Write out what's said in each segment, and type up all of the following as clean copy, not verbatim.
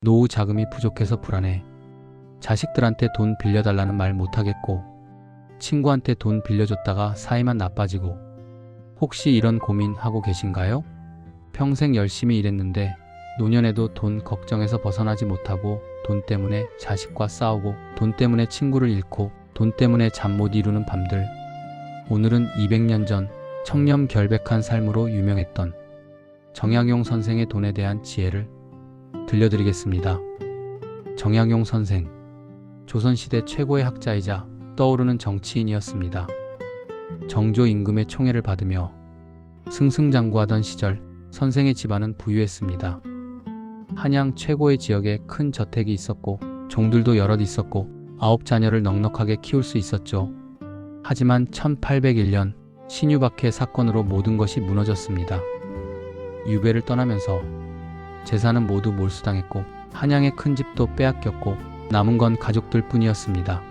노후 자금이 부족해서 불안해. 자식들한테 돈 빌려달라는 말 못하겠고, 친구한테 돈 빌려줬다가 사이만 나빠지고. 혹시 이런 고민하고 계신가요? 평생 열심히 일했는데 노년에도 돈 걱정에서 벗어나지 못하고, 돈 때문에 자식과 싸우고, 돈 때문에 친구를 잃고, 돈 때문에 잠 못 이루는 밤들. 오늘은 200년 전 청렴결백한 삶으로 유명했던 정약용 선생의 돈에 대한 지혜를 들려드리겠습니다. 정약용 선생, 조선시대 최고의 학자이자 떠오르는 정치인이었습니다. 정조 임금의 총애를 받으며 승승장구하던 시절 선생의 집안은 부유했습니다. 한양 최고의 지역에 큰 저택이 있었고, 종들도 여럿 있었고, 9자녀를 넉넉하게 키울 수 있었죠. 하지만 1801년 신유박해 사건으로 모든 것이 무너졌습니다. 유배를 떠나면서 재산은 모두 몰수당했고, 한양의 큰 집도 빼앗겼고, 남은 건 가족들 뿐이었습니다.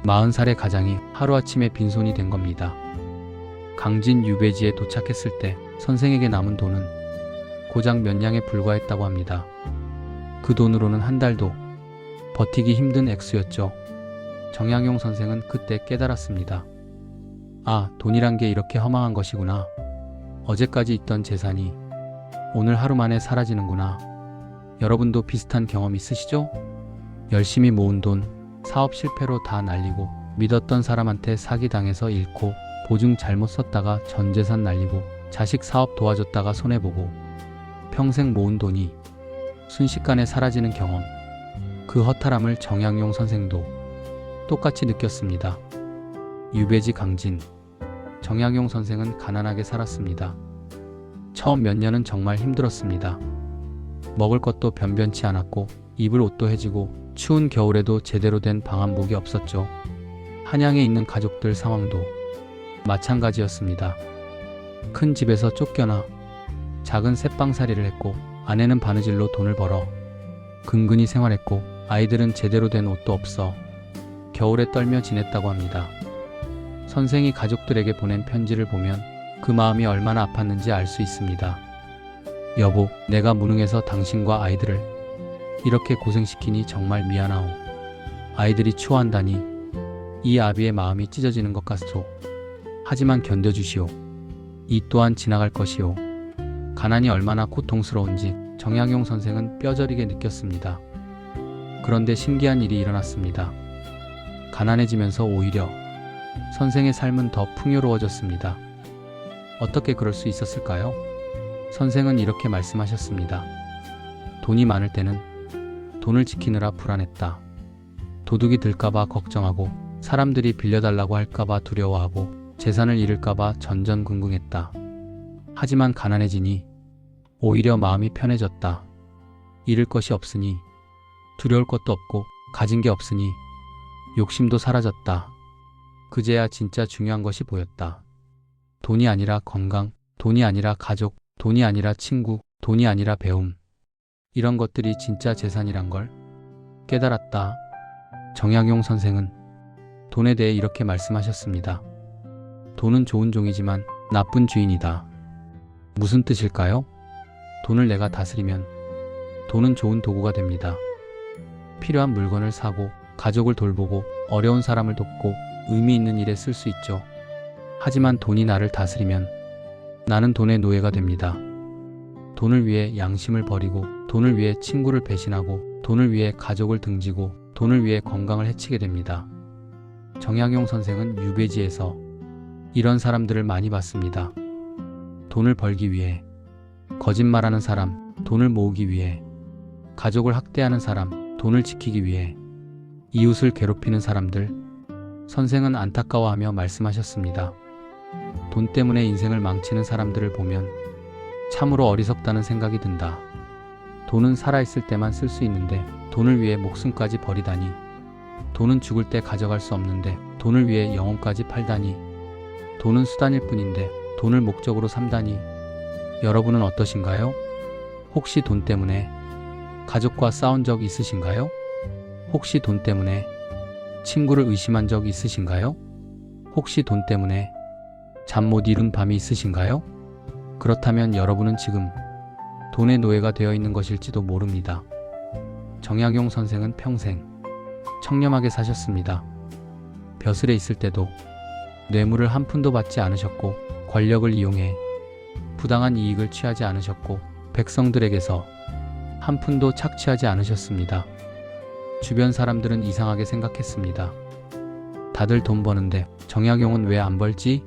40살의 가장이 하루아침에 빈손이 된 겁니다. 강진 유배지에 도착했을 때 선생에게 남은 돈은 고작 몇 냥에 불과했다고 합니다. 그 돈으로는 한 달도 버티기 힘든 액수였죠. 정약용 선생은 그때 깨달았습니다. 아, 돈이란 게 이렇게 허망한 것이구나. 어제까지 있던 재산이 오늘 하루 만에 사라지는구나. 여러분도 비슷한 경험 있으시죠? 열심히 모은 돈, 사업 실패로 다 날리고, 믿었던 사람한테 사기당해서 잃고, 보증 잘못 썼다가 전 재산 날리고, 자식 사업 도와줬다가 손해보고, 평생 모은 돈이 순식간에 사라지는 경험. 그 허탈함을 정약용 선생도 똑같이 느꼈습니다. 유배지 강진. 정약용 선생은 가난하게 살았습니다. 처음 몇 년은 정말 힘들었습니다. 먹을 것도 변변치 않았고, 입을 옷도 해지고, 추운 겨울에도 제대로 된 방한복이 없었죠. 한양에 있는 가족들 상황도 마찬가지였습니다. 큰 집에서 쫓겨나 작은 새빵살이를 했고, 아내는 바느질로 돈을 벌어 근근히 생활했고, 아이들은 제대로 된 옷도 없어 겨울에 떨며 지냈다고 합니다. 선생이 가족들에게 보낸 편지를 보면 그 마음이 얼마나 아팠는지 알 수 있습니다. 여보, 내가 무능해서 당신과 아이들을 이렇게 고생시키니 정말 미안하오. 아이들이 추워한다니 이 아비의 마음이 찢어지는 것 같소. 하지만 견뎌주시오. 이 또한 지나갈 것이오. 가난이 얼마나 고통스러운지 정약용 선생은 뼈저리게 느꼈습니다. 그런데 신기한 일이 일어났습니다. 가난해지면서 오히려 선생의 삶은 더 풍요로워졌습니다. 어떻게 그럴 수 있었을까요? 선생은 이렇게 말씀하셨습니다. 돈이 많을 때는 돈을 지키느라 불안했다. 도둑이 들까봐 걱정하고, 사람들이 빌려달라고 할까봐 두려워하고, 재산을 잃을까봐 전전긍긍했다. 하지만 가난해지니 오히려 마음이 편해졌다. 잃을 것이 없으니 두려울 것도 없고, 가진 게 없으니 욕심도 사라졌다. 그제야 진짜 중요한 것이 보였다. 돈이 아니라 건강, 돈이 아니라 가족, 돈이 아니라 친구, 돈이 아니라 배움. 이런 것들이 진짜 재산이란 걸 깨달았다. 정약용 선생은 돈에 대해 이렇게 말씀하셨습니다. 돈은 좋은 종이지만 나쁜 주인이다. 무슨 뜻일까요? 돈을 내가 다스리면 돈은 좋은 도구가 됩니다. 필요한 물건을 사고, 가족을 돌보고, 어려운 사람을 돕고, 의미 있는 일에 쓸 수 있죠. 하지만 돈이 나를 다스리면 나는 돈의 노예가 됩니다. 돈을 위해 양심을 버리고, 돈을 위해 친구를 배신하고, 돈을 위해 가족을 등지고, 돈을 위해 건강을 해치게 됩니다. 정약용 선생은 유배지에서 이런 사람들을 많이 봤습니다. 돈을 벌기 위해 거짓말하는 사람, 돈을 모으기 위해 가족을 학대하는 사람, 돈을 지키기 위해 이웃을 괴롭히는 사람들. 선생은 안타까워하며 말씀하셨습니다. 돈 때문에 인생을 망치는 사람들을 보면 참으로 어리석다는 생각이 든다. 돈은 살아있을 때만 쓸 수 있는데 돈을 위해 목숨까지 버리다니. 돈은 죽을 때 가져갈 수 없는데 돈을 위해 영혼까지 팔다니. 돈은 수단일 뿐인데 돈을 목적으로 삼다니. 여러분은 어떠신가요? 혹시 돈 때문에 가족과 싸운 적 있으신가요? 혹시 돈 때문에 친구를 의심한 적 있으신가요? 혹시 돈 때문에 잠 못 이룬 밤이 있으신가요? 그렇다면 여러분은 지금 돈의 노예가 되어 있는 것일지도 모릅니다. 정약용 선생은 평생 청렴하게 사셨습니다. 벼슬에 있을 때도 뇌물을 한 푼도 받지 않으셨고 권력을 이용해 부당한 이익을 취하지 않으셨고 백성들에게서 한 푼도 착취하지 않으셨습니다. 주변 사람들은 이상하게 생각했습니다. 다들 돈 버는데 정약용은 왜 안 벌지?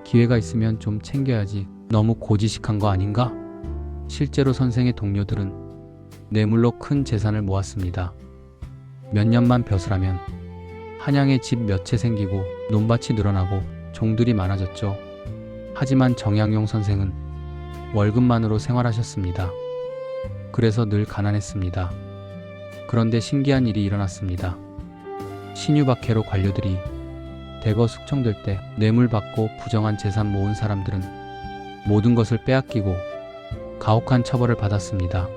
기회가 있으면 좀 챙겨야지. 너무 고지식한 거 아닌가? 실제로 선생의 동료들은 뇌물로 큰 재산을 모았습니다. 몇 년만 벼슬하면 한양에 집 몇 채 생기고 논밭이 늘어나고 종들이 많아졌죠. 하지만 정약용 선생은 월급만으로 생활하셨습니다. 그래서 늘 가난했습니다. 그런데 신기한 일이 일어났습니다. 신유박해로 관료들이 대거 숙청될 때 뇌물 받고 부정한 재산 모은 사람들은 모든 것을 빼앗기고 가혹한 처벌을 받았습니다.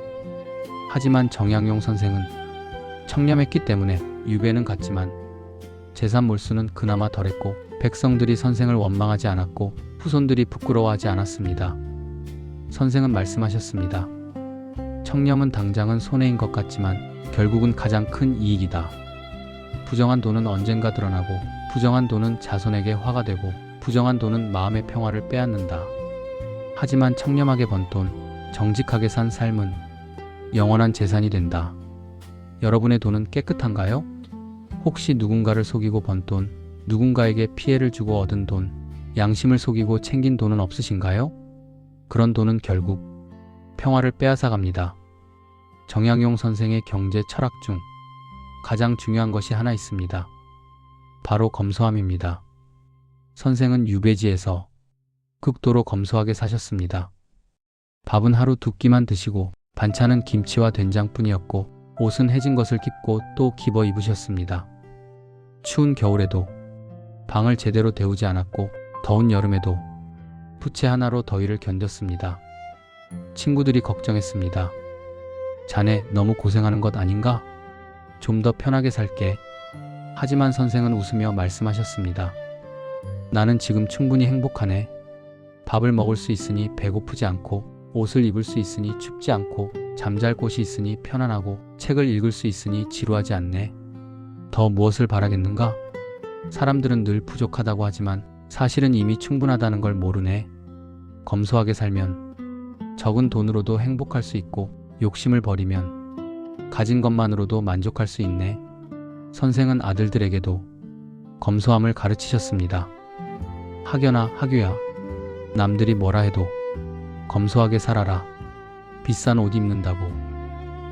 하지만 정약용 선생은 청렴했기 때문에 유배는 갔지만 재산 몰수는 그나마 덜했고 백성들이 선생을 원망하지 않았고 후손들이 부끄러워하지 않았습니다. 선생은 말씀하셨습니다. 청렴은 당장은 손해인 것 같지만 결국은 가장 큰 이익이다. 부정한 돈은 언젠가 드러나고 부정한 돈은 자손에게 화가 되고 부정한 돈은 마음의 평화를 빼앗는다. 하지만 청렴하게 번 돈, 정직하게 산 삶은 영원한 재산이 된다. 여러분의 돈은 깨끗한가요? 혹시 누군가를 속이고 번 돈, 누군가에게 피해를 주고 얻은 돈, 양심을 속이고 챙긴 돈은 없으신가요? 그런 돈은 결국 평화를 빼앗아 갑니다. 정약용 선생의 경제 철학 중 가장 중요한 것이 하나 있습니다. 바로 검소함입니다. 선생은 유배지에서 극도로 검소하게 사셨습니다. 밥은 하루 두 끼만 드시고 반찬은 김치와 된장뿐이었고 옷은 해진 것을 입고 또 집어 입으셨습니다. 추운 겨울에도 방을 제대로 데우지 않았고 더운 여름에도 부채 하나로 더위를 견뎠습니다. 친구들이 걱정했습니다. 자네 너무 고생하는 것 아닌가? 좀 더 편하게 살게. 하지만 선생은 웃으며 말씀하셨습니다. 나는 지금 충분히 행복하네. 밥을 먹을 수 있으니 배고프지 않고 옷을 입을 수 있으니 춥지 않고 잠잘 곳이 있으니 편안하고 책을 읽을 수 있으니 지루하지 않네. 더 무엇을 바라겠는가? 사람들은 늘 부족하다고 하지만 사실은 이미 충분하다는 걸 모르네. 검소하게 살면 적은 돈으로도 행복할 수 있고 욕심을 버리면 가진 것만으로도 만족할 수 있네. 선생은 아들들에게도 검소함을 가르치셨습니다. 학연아, 학유야. 남들이 뭐라 해도 검소하게 살아라. 비싼 옷 입는다고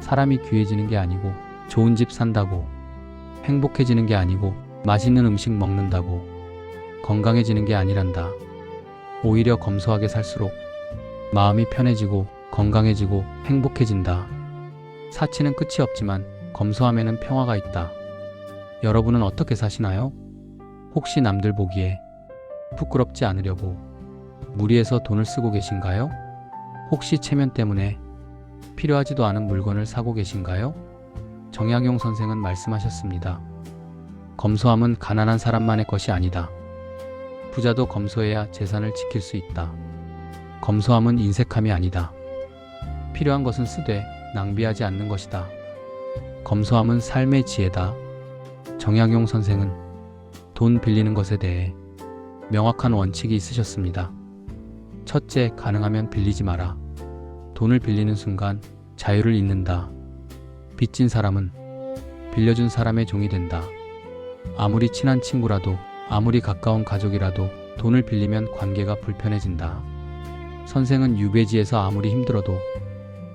사람이 귀해지는 게 아니고 좋은 집 산다고 행복해지는 게 아니고 맛있는 음식 먹는다고 건강해지는 게 아니란다. 오히려 검소하게 살수록 마음이 편해지고 건강해지고 행복해진다. 사치는 끝이 없지만 검소함에는 평화가 있다. 여러분은 어떻게 사시나요? 혹시 남들 보기에 부끄럽지 않으려고 무리해서 돈을 쓰고 계신가요? 혹시 체면 때문에 필요하지도 않은 물건을 사고 계신가요? 정약용 선생은 말씀하셨습니다. 검소함은 가난한 사람만의 것이 아니다. 부자도 검소해야 재산을 지킬 수 있다. 검소함은 인색함이 아니다. 필요한 것은 쓰되 낭비하지 않는 것이다. 검소함은 삶의 지혜다. 정약용 선생은 돈 빌리는 것에 대해 명확한 원칙이 있으셨습니다. 첫째, 가능하면 빌리지 마라. 돈을 빌리는 순간 자유를 잃는다. 빚진 사람은 빌려준 사람의 종이 된다. 아무리 친한 친구라도 아무리 가까운 가족이라도 돈을 빌리면 관계가 불편해진다. 선생은 유배지에서 아무리 힘들어도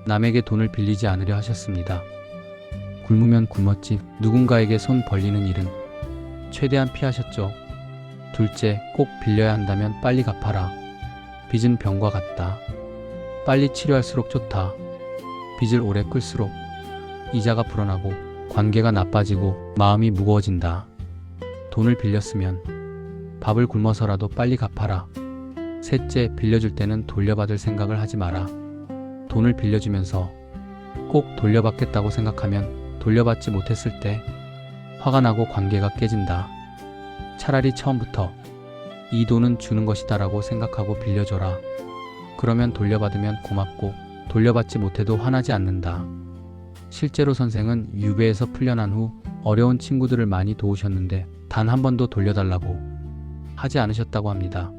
남에게 돈을 빌리지 않으려 하셨습니다. 굶으면 굶었지 누군가에게 손 벌리는 일은 최대한 피하셨죠. 둘째, 꼭 빌려야 한다면 빨리 갚아라. 빚은 병과 같다. 빨리 치료할수록 좋다. 빚을 오래 끌수록 이자가 불어나고 관계가 나빠지고 마음이 무거워진다. 돈을 빌렸으면 밥을 굶어서라도 빨리 갚아라. 셋째, 빌려줄 때는 돌려받을 생각을 하지 마라. 돈을 빌려주면서 꼭 돌려받겠다고 생각하면 돌려받지 못했을 때 화가 나고 관계가 깨진다. 차라리 처음부터 이 돈은 주는 것이다라고 생각하고 빌려줘라. 그러면 돌려받으면 고맙고 돌려받지 못해도 화나지 않는다. 실제로 선생은 유배에서 풀려난 후 어려운 친구들을 많이 도우셨는데 단 한 번도 돌려달라고 하지 않으셨다고 합니다.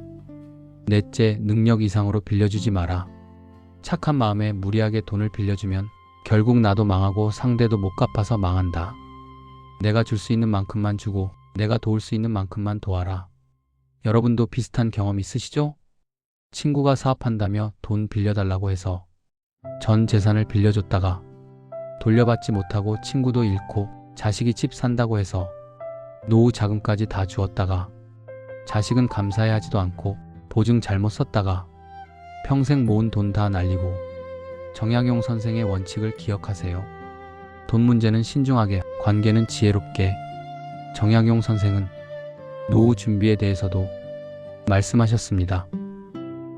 넷째, 능력 이상으로 빌려주지 마라. 착한 마음에 무리하게 돈을 빌려주면 결국 나도 망하고 상대도 못 갚아서 망한다. 내가 줄 수 있는 만큼만 주고 내가 도울 수 있는 만큼만 도와라. 여러분도 비슷한 경험 있으시죠? 친구가 사업한다며 돈 빌려달라고 해서 전 재산을 빌려줬다가 돌려받지 못하고 친구도 잃고 자식이 집 산다고 해서 노후 자금까지 다 주었다가 자식은 감사해 하지도 않고 보증 잘못 썼다가 평생 모은 돈 다 날리고. 정약용 선생의 원칙을 기억하세요. 돈 문제는 신중하게, 관계는 지혜롭게. 정약용 선생은 노후 준비에 대해서도 말씀하셨습니다.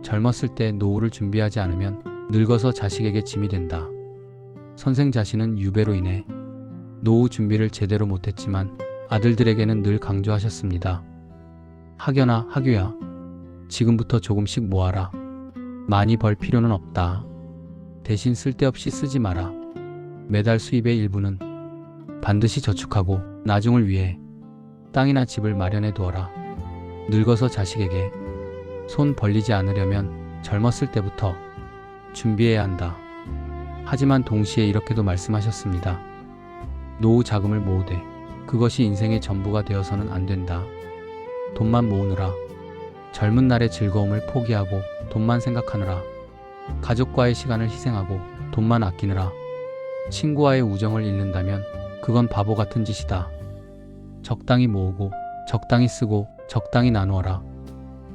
젊었을 때 노후를 준비하지 않으면 늙어서 자식에게 짐이 된다. 선생 자신은 유배로 인해 노후 준비를 제대로 못했지만 아들들에게는 늘 강조하셨습니다. 학연아, 학유야, 지금부터 조금씩 모아라. 많이 벌 필요는 없다. 대신 쓸데없이 쓰지 마라. 매달 수입의 일부는 반드시 저축하고 나중을 위해 땅이나 집을 마련해 두어라. 늙어서 자식에게 손 벌리지 않으려면 젊었을 때부터 준비해야 한다. 하지만 동시에 이렇게도 말씀하셨습니다. 노후 자금을 모으되 그것이 인생의 전부가 되어서는 안 된다. 돈만 모으느라 젊은 날의 즐거움을 포기하고 돈만 생각하느라 가족과의 시간을 희생하고 돈만 아끼느라 친구와의 우정을 잃는다면 그건 바보 같은 짓이다. 적당히 모으고 적당히 쓰고 적당히 나누어라.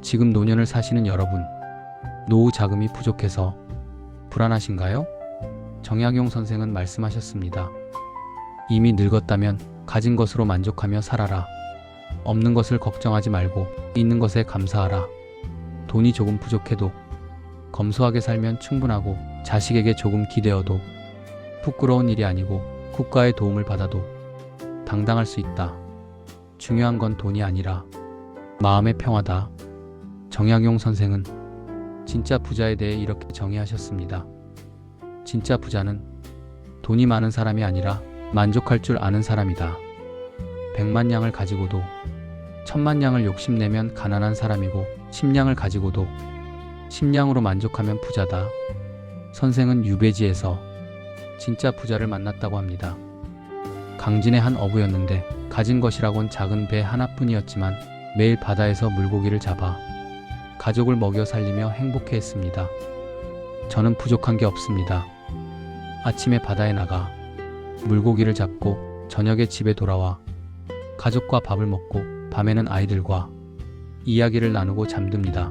지금 노년을 사시는 여러분, 노후 자금이 부족해서 불안하신가요? 정약용 선생은 말씀하셨습니다. 이미 늙었다면 가진 것으로 만족하며 살아라. 없는 것을 걱정하지 말고 있는 것에 감사하라. 돈이 조금 부족해도 검소하게 살면 충분하고 자식에게 조금 기대어도 부끄러운 일이 아니고 국가의 도움을 받아도 당당할 수 있다. 중요한 건 돈이 아니라 마음의 평화다. 정약용 선생은 진짜 부자에 대해 이렇게 정의하셨습니다. 진짜 부자는 돈이 많은 사람이 아니라 만족할 줄 아는 사람이다. 100만 양을 가지고도 1000만 양을 욕심내면 가난한 사람이고 10냥을 가지고도 10냥으로 만족하면 부자다. 선생은 유배지에서 진짜 부자를 만났다고 합니다. 강진의 한 어부였는데 가진 것이라곤 작은 배 하나뿐이었지만 매일 바다에서 물고기를 잡아 가족을 먹여 살리며 행복해했습니다. 저는 부족한 게 없습니다. 아침에 바다에 나가 물고기를 잡고 저녁에 집에 돌아와 가족과 밥을 먹고 밤에는 아이들과 이야기를 나누고 잠듭니다.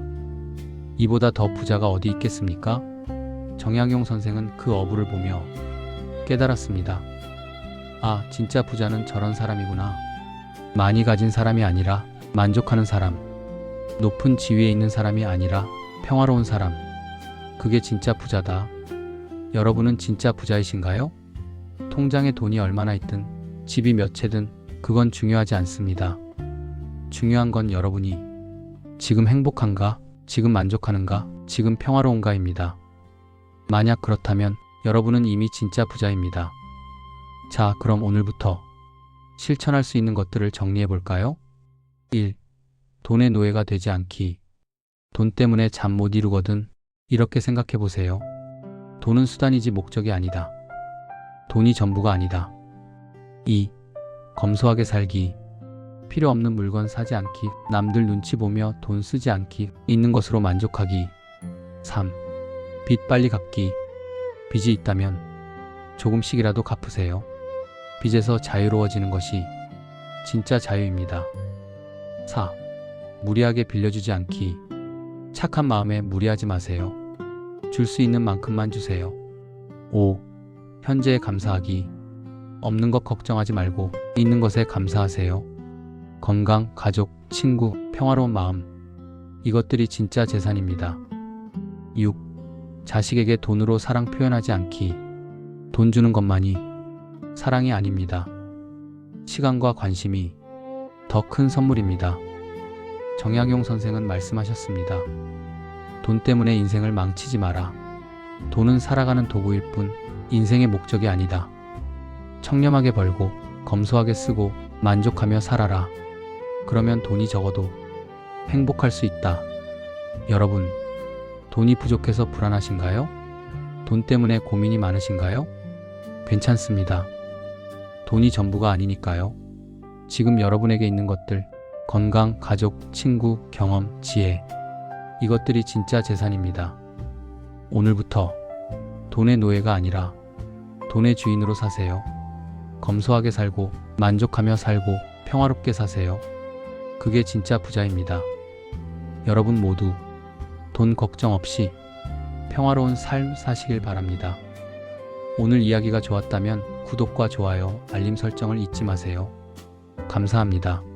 이보다 더 부자가 어디 있겠습니까? 정약용 선생은 그 어부를 보며 깨달았습니다. 아, 진짜 부자는 저런 사람이구나. 많이 가진 사람이 아니라 만족하는 사람, 높은 지위에 있는 사람이 아니라 평화로운 사람. 그게 진짜 부자다. 여러분은 진짜 부자이신가요? 통장에 돈이 얼마나 있든 집이 몇 채든 그건 중요하지 않습니다. 중요한 건 여러분이 지금 행복한가, 지금 만족하는가, 지금 평화로운가입니다. 만약 그렇다면 여러분은 이미 진짜 부자입니다. 자, 그럼 오늘부터 실천할 수 있는 것들을 정리해 볼까요? 1. 돈의 노예가 되지 않기. 돈 때문에 잠 못 이루거든 이렇게 생각해 보세요. 돈은 수단이지 목적이 아니다. 돈이 전부가 아니다. 2. 검소하게 살기. 필요 없는 물건 사지 않기, 남들 눈치 보며 돈 쓰지 않기, 있는 것으로 만족하기. 3. 빚 빨리 갚기. 빚이 있다면 조금씩이라도 갚으세요. 빚에서 자유로워지는 것이 진짜 자유입니다. 4. 무리하게 빌려주지 않기. 착한 마음에 무리하지 마세요. 줄 수 있는 만큼만 주세요. 5. 현재에 감사하기. 없는 것 걱정하지 말고 있는 것에 감사하세요. 건강, 가족, 친구, 평화로운 마음. 이것들이 진짜 재산입니다. 6. 자식에게 돈으로 사랑 표현하지 않기. 돈 주는 것만이 사랑이 아닙니다. 시간과 관심이 더 큰 선물입니다. 정약용 선생은 말씀하셨습니다. 돈 때문에 인생을 망치지 마라. 돈은 살아가는 도구일 뿐 인생의 목적이 아니다. 청렴하게 벌고 검소하게 쓰고 만족하며 살아라. 그러면 돈이 적어도 행복할 수 있다. 여러분, 돈이 부족해서 불안하신가요? 돈 때문에 고민이 많으신가요? 괜찮습니다. 돈이 전부가 아니니까요. 지금 여러분에게 있는 것들, 건강, 가족, 친구, 경험, 지혜, 이것들이 진짜 재산입니다. 오늘부터 돈의 노예가 아니라 돈의 주인으로 사세요. 검소하게 살고 만족하며 살고 평화롭게 사세요. 그게 진짜 부자입니다. 여러분 모두 돈 걱정 없이 평화로운 삶 사시길 바랍니다. 오늘 이야기가 좋았다면 구독과 좋아요, 알림 설정을 잊지 마세요. 감사합니다.